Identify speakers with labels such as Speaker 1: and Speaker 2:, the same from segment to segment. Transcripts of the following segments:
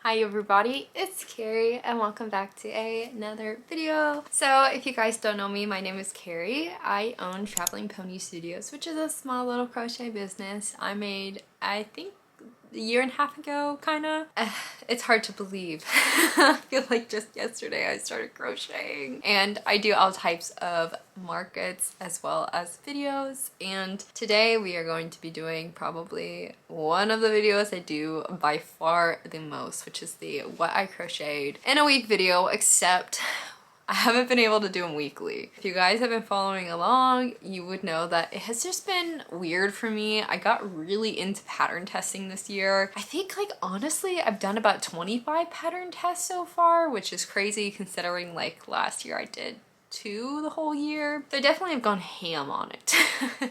Speaker 1: Hi everybody, it's Carrie and welcome back to another video. So if you guys don't know me, my name is Carrie. I own Traveling Pony Studios, which is a small little crochet business I made, I think, a year and a half ago, kinda. It's hard to believe. I feel like just yesterday I started crocheting. And I do all types of markets as well as videos. And today we are going to be doing probably one of the videos I do by far the most, which is the what I crocheted in a week video, except I haven't been able to do them weekly. If you guys have been following along, you would know that it has just been weird for me. I got really into pattern testing this year. I think, like, honestly, I've done about 25 pattern tests so far, which is crazy considering like last year I did 2 the whole year. So I definitely have gone ham on it.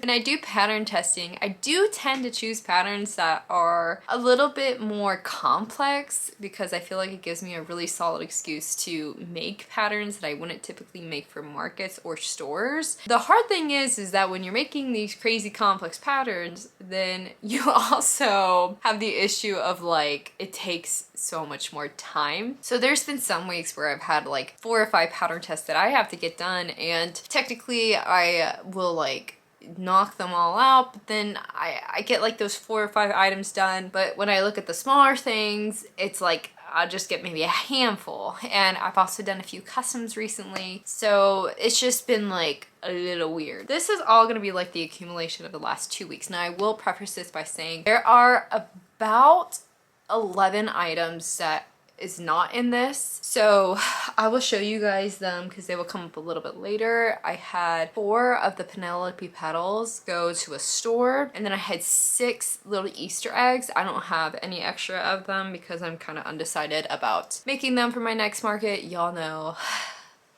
Speaker 1: And I do pattern testing. I do tend to choose patterns that are a little bit more complex because I feel like it gives me a really solid excuse to make patterns that I wouldn't typically make for markets or stores. The hard thing is that when you're making these crazy complex patterns, then you also have the issue of, like, it takes so much more time. So there's been some weeks where I've had like 4 or 5 pattern tests that I have to get done, and technically I will like knock them all out, but then I get like those 4 or 5 items done. But when I look at the smaller things, it's like I'll just get maybe a handful. And I've also done a few customs recently, so it's just been like a little weird. This is all gonna be like the accumulation of the last 2 weeks. Now I will preface this by saying there are about 11 items that is not in this, so I will show you guys them because they will come up a little bit later. I had 4 of the Penelope petals go to a store, and then I had 6 little Easter eggs. I don't have any extra of them because I'm kind of undecided about making them for my next market. Y'all know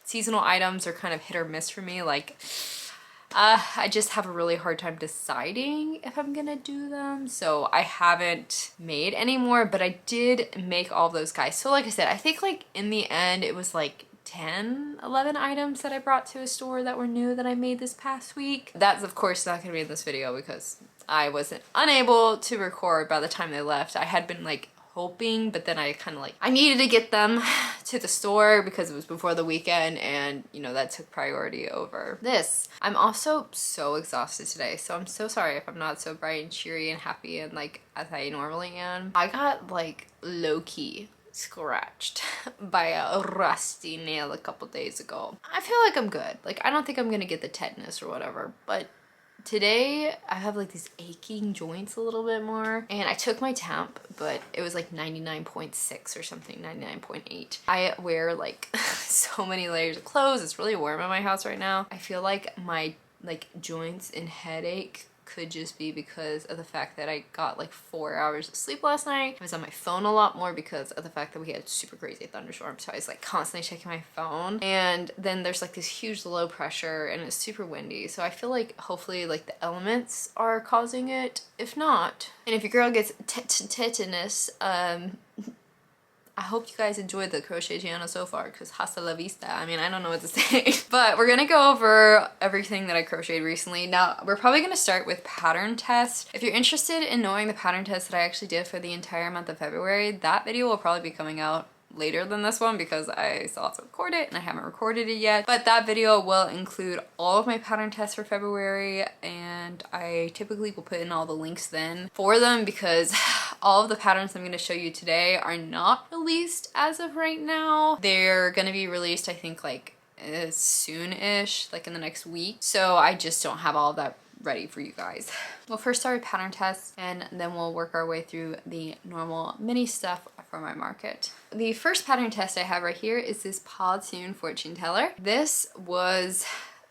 Speaker 1: seasonal items are kind of hit or miss for me. Like, I just have a really hard time deciding if I'm gonna do them, so I haven't made any more, but I did make all of those guys. So like I said, I think like in the end it was like 11 items that I brought to a store that were new that I made this past week. That's of course not gonna be in this video because I wasn't unable to record by the time they left. I had been like hoping, but then I kind of like, I needed to get them to the store because it was before the weekend, and you know, that took priority over this. I'm also so exhausted today, so I'm so sorry if I'm not so bright and cheery and happy and like as I normally am. I got like low-key scratched by a rusty nail a couple days ago. I feel like I'm good. Like, I don't think I'm gonna get the tetanus or whatever, but today I have like these aching joints a little bit more, and I took my temp, but it was like 99.6 or something, 99.8. I wear like so many layers of clothes. It's really warm in my house right now. I feel like my like joints and headache could just be because of the fact that I got like 4 hours of sleep last night. I was on my phone a lot more because of the fact that we had super crazy thunderstorms, so I was like constantly checking my phone. And then there's like this huge low pressure and it's super windy, so I feel like hopefully like the elements are causing it. If not, and if your girl gets tetanus, I hope you guys enjoyed the crochet channel so far, because hasta la vista. I mean, I don't know what to say. But we're gonna go over everything that I crocheted recently. Now, we're probably gonna start with pattern test. If you're interested in knowing the pattern test that I actually did for the entire month of February, that video will probably be coming out later than this one because I still have to record it and I haven't recorded it yet. But that video will include all of my pattern tests for February, and I typically will put in all the links then for them because all of the patterns I'm going to show you today are not released as of right now. They're going to be released, I think, like soon-ish, like in the next week. So I just don't have all of that ready for you guys. We'll first start with pattern tests, and then we'll work our way through the normal mini stuff for my market. The first pattern test I have right here is this Pontoon fortune teller. This was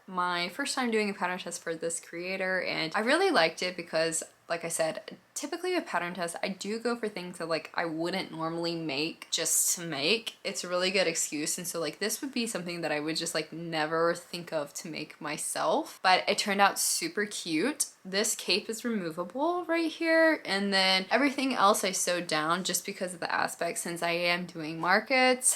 Speaker 1: my first time doing a pattern test for this creator, and I really liked it because, like I said, typically with pattern tests, I do go for things that like I wouldn't normally make just to make. It's a really good excuse, and so like this would be something that I would just like never think of to make myself, but it turned out super cute. This cape is removable right here, and then everything else I sewed down just because of the aspect. Since I am doing markets,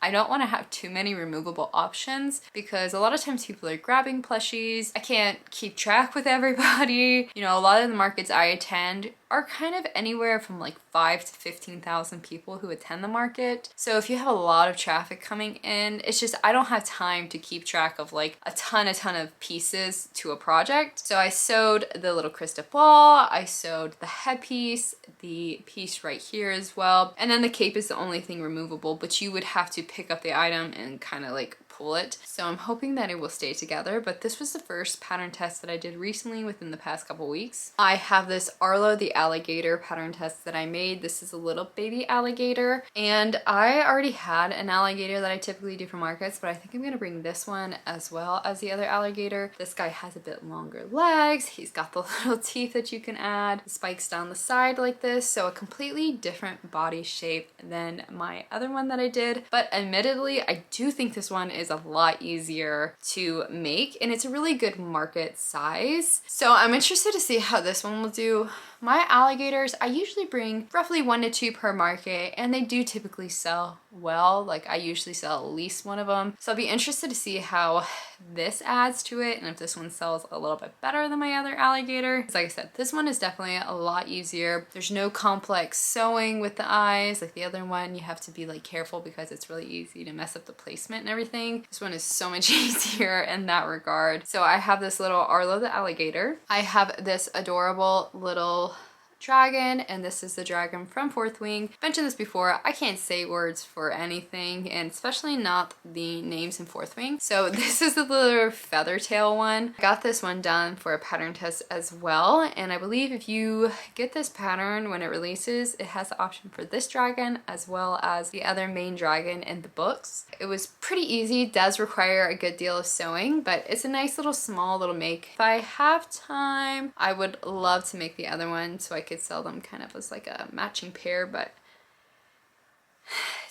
Speaker 1: I don't want to have too many removable options because a lot of times people are grabbing plushies. I can't keep track with everybody. You know, a lot of the markets I attend are kind of anywhere from like 5 to 15,000 people who attend the market. So if you have a lot of traffic coming in, it's just I don't have time to keep track of like a ton of pieces to a project. So I sewed the little crystal ball, I sewed the headpiece, the piece right here as well, and then the cape is the only thing removable, but you would have to pick up the item and kind of like pull it. So I'm hoping that it will stay together, but this was the first pattern test that I did recently within the past couple weeks. I have this Arlo the alligator pattern test that I made. This is a little baby alligator, and I already had an alligator that I typically do for markets, but I think I'm gonna bring this one as well as the other alligator. This guy has a bit longer legs. He's got the little teeth that you can add, spikes down the side like this, so a completely different body shape than my other one that I did. But admittedly, I do think this one is a lot easier to make, and it's a really good market size. So I'm interested to see how this one will do. My alligators, I usually bring roughly 1 to 2 per market, and they do typically sell well. Like I usually sell at least one of them. So I'll be interested to see how this adds to it and if this one sells a little bit better than my other alligator. Because like I said, this one is definitely a lot easier. There's no complex sewing with the eyes. Like the other one, you have to be like careful because it's really easy to mess up the placement and everything. This one is so much easier in that regard. So I have this little Arlo the alligator. I have this adorable little dragon, and this is the dragon from Fourth Wing. I've mentioned this before, I can't say words for anything, and especially not the names in Fourth Wing. So this is the little feather tail one. I got this one done for a pattern test as well, and I believe if you get this pattern when it releases, it has the option for this dragon as well as the other main dragon in the books. It was pretty easy. It does require a good deal of sewing, but it's a nice little small little make. If I have time, I would love to make the other one so I could sell them kind of as like a matching pair, but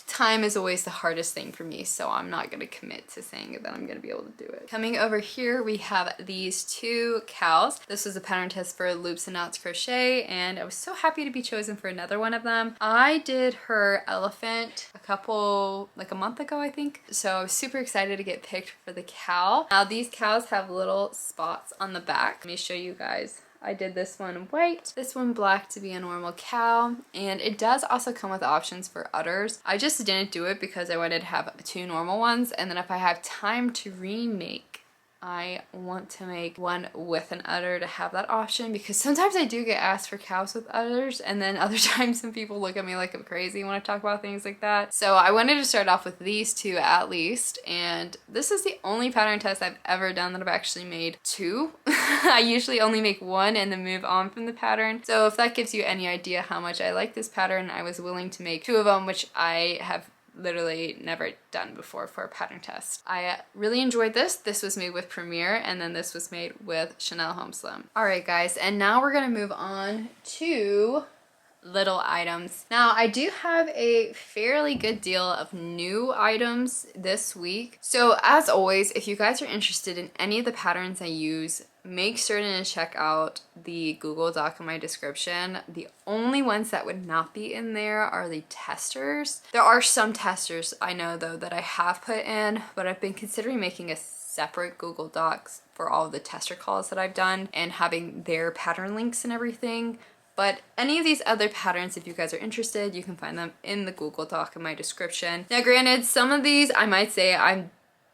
Speaker 1: time is always the hardest thing for me, so I'm not going to commit to saying that I'm going to be able to do it. Coming over here, we have these 2 cows. This was a pattern test for Loops and Knots Crochet, and I was so happy to be chosen for another one of them. I did her elephant like a month ago, I think. So I was super excited to get picked for the cow. Now these cows have little spots on the back. Let me show you guys. I did this one white, this one black to be a normal cow, and it does also come with options for udders. I just didn't do it because I wanted to have 2 normal ones, and then if I have time to remake, I want to make one with an udder to have that option, because sometimes I do get asked for cows with udders, and then other times some people look at me like I'm crazy when I talk about things like that. So I wanted to start off with these 2 at least, and this is the only pattern test I've ever done that I've actually made 2. I usually only make 1 and then move on from the pattern. So if that gives you any idea how much I like this pattern, I was willing to make 2 of them, which I have literally never done before for a pattern test. I really enjoyed this. This was made with Premier, and then this was made with Chanel Home Slim. All right guys, and now we're gonna move on to little items. Now I do have a fairly good deal of new items this week. So as always, if you guys are interested in any of the patterns I use, make certain to check out the Google Doc in my description. The only ones that would not be in there are the testers. There are some testers I know though that I have put in, but I've been considering making a separate Google Docs for all of the tester calls that I've done and having their pattern links and everything. But any of these other patterns, if you guys are interested, you can find them in the Google Doc in my description. Now granted, some of these I might say I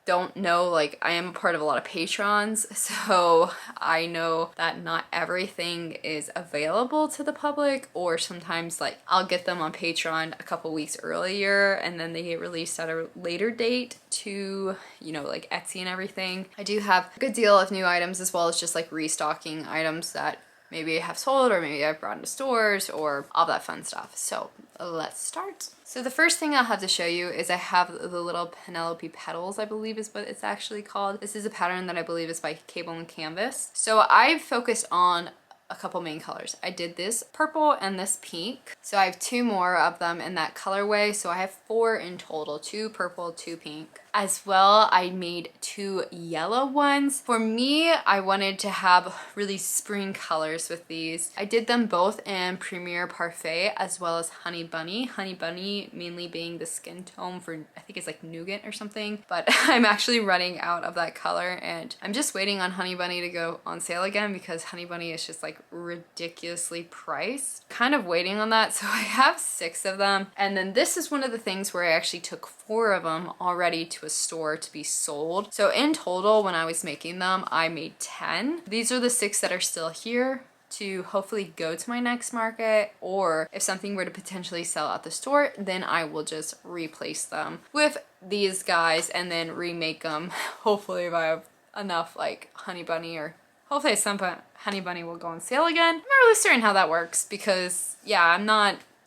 Speaker 1: don't know, like I am a part of a lot of patrons, so I know that not everything is available to the public, or sometimes like I'll get them on Patreon a couple weeks earlier and then they get released at a later date to, you know, like Etsy and everything. I do have a good deal of new items as well as just like restocking items that maybe I have sold or maybe I've brought into stores or all that fun stuff. So let's start. So the first thing I'll have to show you is I have the little Penelope petals, I believe is what it's actually called. This is a pattern that I believe is by Cable and Canvas. So I've focused on a couple main colors. I did this purple and this pink. So I have 2 more of them in that colorway. So I have 4 in total, 2 purple, 2 pink. As well, I made 2 yellow ones. For me, I wanted to have really spring colors with these. I did them both in Premier Parfait as well as Honey Bunny. Honey Bunny mainly being the skin tone for, I think it's like nougat or something, but I'm actually running out of that color and I'm just waiting on Honey Bunny to go on sale again because Honey Bunny is just like ridiculously priced. Kind of waiting on that, so I have 6 of them. And then this is one of the things where I actually took 4 of them already to a store to be sold. So in total, when I was making them, I made 10. These are the 6 that are still here to hopefully go to my next market, or if something were to potentially sell at the store, then I will just replace them with these guys and then remake them. Hopefully if I have enough like Honey Bunny, or hopefully at some point Honey Bunny will go on sale again. I'm not really certain how that works because yeah,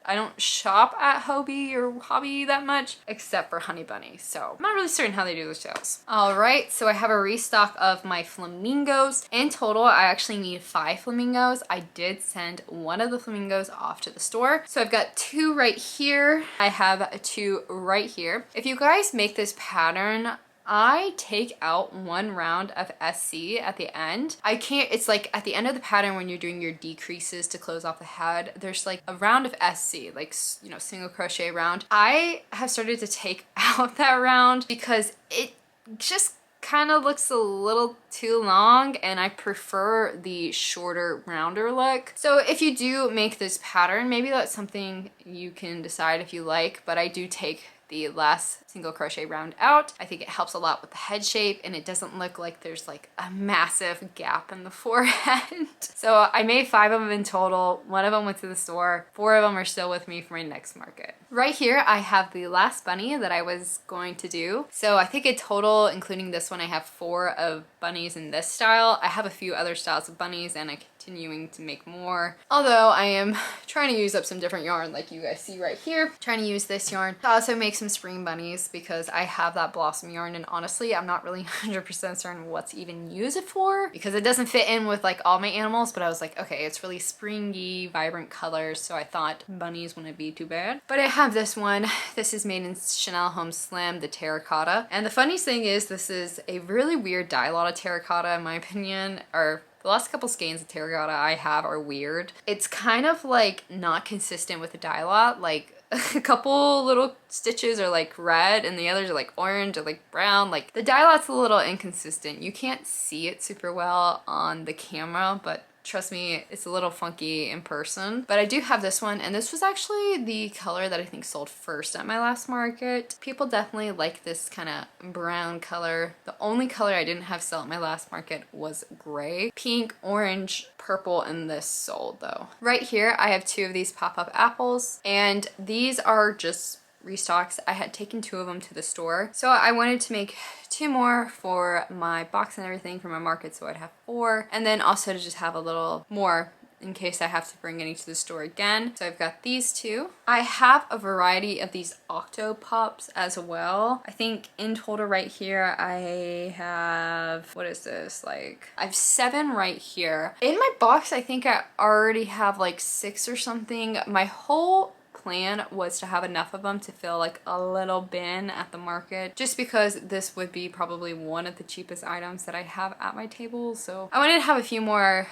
Speaker 1: I don't shop at Hobby or Hobby that much, except for Honey Bunny. So I'm not really certain how they do the sales. All right, so I have a restock of my flamingos. In total, I actually need 5 flamingos. I did send one of the flamingos off to the store. So I've got 2 right here. I have 2 right here. If you guys make this pattern, I take out 1 round of SC at the end. It's like at the end of the pattern when you're doing your decreases to close off the head, there's like a round of SC, like, you know, single crochet round. I have started to take out that round because it just kind of looks a little too long and I prefer the shorter, rounder look. So if you do make this pattern, maybe that's something you can decide if you like, but I do take the last single crochet round out. I think it helps a lot with the head shape and it doesn't look like there's like a massive gap in the forehead. So I made 5 of them in total. 1 of them went to the store. 4 of them are still with me for my next market. Right here, I have the last bunny that I was going to do. So I think in total, including this one, I have 4 of bunnies in this style. I have a few other styles of bunnies and I continuing to make more. Although I am trying to use up some different yarn like you guys see right here. Trying to use this yarn to also make some spring bunnies because I have that blossom yarn and honestly I'm not really 100% certain what to even use it for because it doesn't fit in with like all my animals, but I was like, okay, it's really springy, vibrant colors, so I thought bunnies wouldn't be too bad. But I have this one. This is made in Chanel Home Slim, the terracotta. And the funniest thing is this is a really weird dye lot of terracotta in my opinion, or the last couple skeins of terracotta I have are weird. It's kind of like not consistent with the dye lot. Like a couple little stitches are like red and the others are like orange or like brown. Like the dye lot's a little inconsistent. You can't see it super well on the camera, but trust me, it's a little funky in person. But I do have this one, and this was actually the color that I think sold first at my last market. People definitely like this kind of brown color. The only color I didn't have sell at my last market was gray. Pink, orange, purple, and this sold though. Right here, I have 2 of these pop-up apples, and these are just restocks. I had taken 2 of them to the store, so I wanted to make 2 more for my box and everything for my market, so I'd have 4, and then also to just have a little more in case I have to bring any to the store again. So I've got these 2. I have a variety of these Octo Pops as well. I think in total right here I have, what is this, like I have 7 right here. In my box I think I already have like 6 or something. My whole plan was to have enough of them to fill like a little bin at the market, just because this would be probably one of the cheapest items that I have at my table. So I wanted to have a few more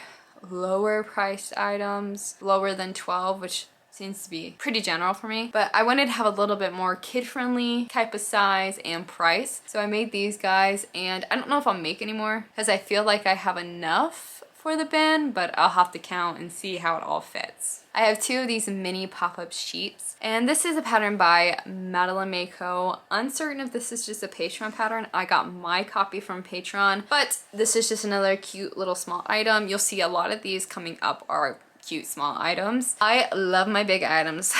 Speaker 1: lower priced items, lower than 12, which seems to be pretty general for me, but I wanted to have a little bit more kid-friendly type of size and price. So I made these guys, and I don't know if I'll make any more because I feel like I have enough for the bin, but I'll have to count and see how it all fits. I have 2 of these mini pop-up sheets, and this is a pattern by Madeline Mako. Uncertain if this is just a Patreon pattern. I got my copy from Patreon, but this is just another cute little small item. You'll see a lot of these coming up are cute small items. I love my big items.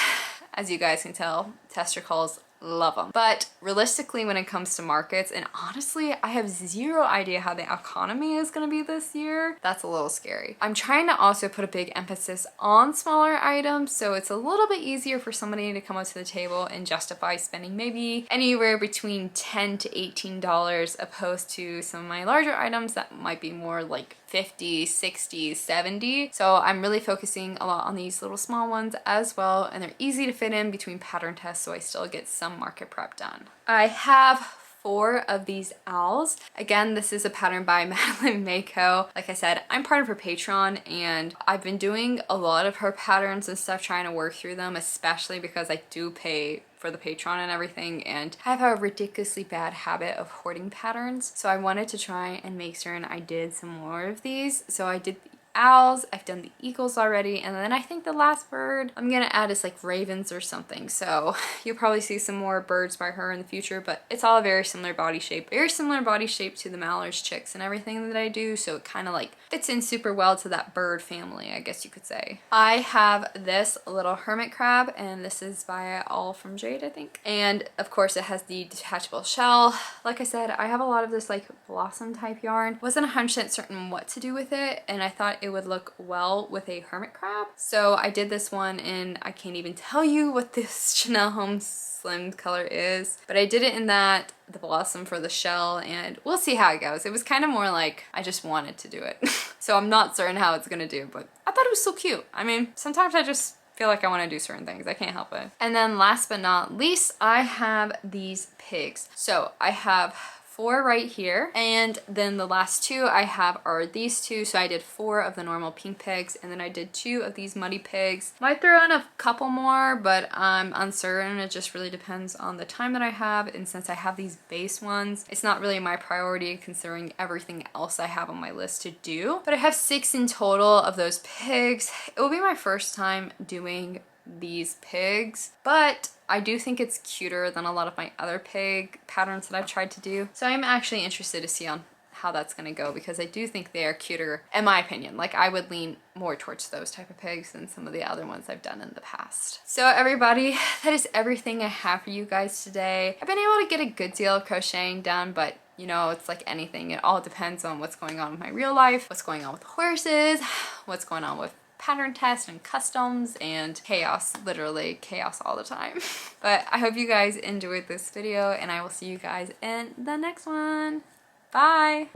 Speaker 1: As you guys can tell, tester calls, love them. But realistically, when it comes to markets, and honestly, I have 0 idea how the economy is gonna be this year. That's a little scary. I'm trying to also put a big emphasis on smaller items, so it's a little bit easier for somebody to come up to the table and justify spending maybe anywhere between $10 to $18 opposed to some of my larger items that might be more like 50, 60, 70. So I'm really focusing a lot on these little small ones as well, and they're easy to fit in between pattern tests, so I still get some market prep done. I have 4 of these owls. Again, this is a pattern by Madeline Mako. Like I said, I'm part of her Patreon and I've been doing a lot of her patterns and stuff, trying to work through them, especially because I do pay for the Patreon and everything, and I have a ridiculously bad habit of hoarding patterns. So I wanted to try and make certain I did some more of these. So I did owls, I've done the eagles already, and then I think the last bird I'm gonna add is like ravens or something. So you'll probably see some more birds by her in the future, but it's all a very similar body shape to the mallards, chicks, and everything that I do, so it kind of like fits in super well to that bird family, I guess you could say. I have this little hermit crab, and this is by All From Jade, I think, and of course it has the detachable shell. Like I said, I have a lot of this like blossom type yarn. Wasn't 100% certain what to do with it, and I thought it would look well with a hermit crab. So I did this one, and I can't even tell you what this Chanel Home Slimmed color is, but I did it in that, the blossom for the shell, and we'll see how it goes. It was kind of more like I just wanted to do it. So I'm not certain how it's gonna do, but I thought it was so cute. I mean, sometimes I just feel like I want to do certain things. I can't help it. And then last but not least, I have these pigs. So I have 4 right here, and then the last 2 I have are these 2. So I did 4 of the normal pink pigs, and then I did 2 of these muddy pigs. Might throw in a couple more, but I'm uncertain. It just really depends on the time that I have, and since I have these base ones, it's not really my priority considering everything else I have on my list to do. But I have 6 in total of those pigs. It will be my first time doing these pigs, but I do think it's cuter than a lot of my other pig patterns that I've tried to do. So I'm actually interested to see on how that's gonna go, because I do think they are cuter, in my opinion. Like, I would lean more towards those type of pigs than some of the other ones I've done in the past. So everybody, that is everything I have for you guys today. I've been able to get a good deal of crocheting done, but you know, it's like anything. It all depends on what's going on with my real life, what's going on with the horses, what's going on with pattern tests and customs and chaos, literally chaos all the time. But I hope you guys enjoyed this video, and I will see you guys in the next one. Bye!